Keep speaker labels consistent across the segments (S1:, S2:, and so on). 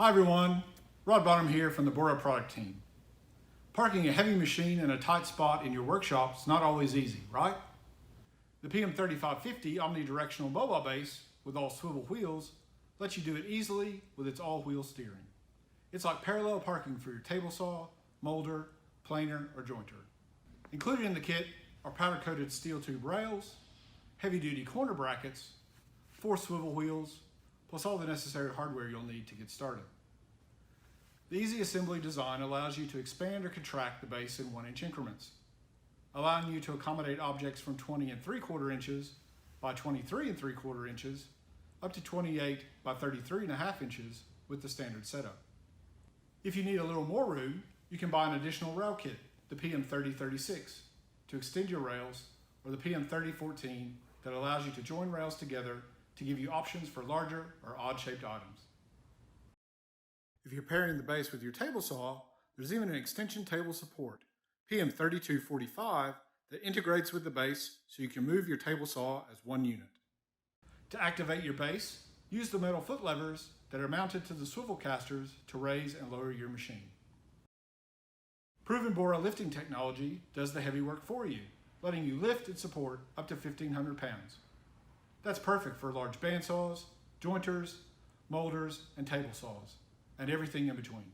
S1: Hi everyone, Rod Bonham here from the BORA product team. Parking a heavy machine in a tight spot in your workshop is not always easy, right? The PM3550 omnidirectional mobile base with all swivel wheels lets you do it easily with its all-wheel steering. It's like parallel parking for your table saw, molder, planer, or jointer. Included in the kit are powder-coated steel tube rails, heavy-duty corner brackets, 4 swivel wheels, plus all the necessary hardware you'll need to get started. The easy assembly design allows you to expand or contract the base in 1-inch increments, allowing you to accommodate objects from 20 3/4 inches by 23 3/4 inches up to 28 by 33.5 inches with the standard setup. If you need a little more room, you can buy an additional rail kit, the PM3036, to extend your rails, or the PM3014 that allows you to join rails together to give you options for larger or odd-shaped items. If you're pairing the base with your table saw, there's even an extension table support, PM3245, that integrates with the base so you can move your table saw as one unit. To activate your base, use the metal foot levers that are mounted to the swivel casters to raise and lower your machine. Proven BORA lifting technology does the heavy work for you, letting you lift and support up to 1,500 pounds. That's perfect for large bandsaws, jointers, molders, and table saws, and everything in between.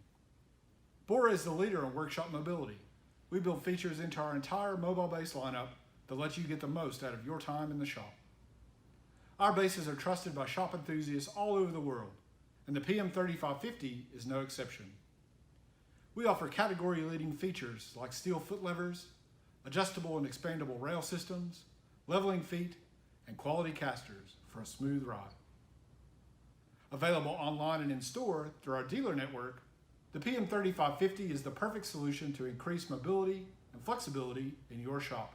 S1: BORA is the leader in workshop mobility. We build features into our entire mobile base lineup that lets you get the most out of your time in the shop. Our bases are trusted by shop enthusiasts all over the world, and the PM3550 is no exception. We offer category-leading features like steel foot levers, adjustable and expandable rail systems, leveling feet, and quality casters for a smooth ride. Available online and in-store through our dealer network, the PM3550 is the perfect solution to increase mobility and flexibility in your shop.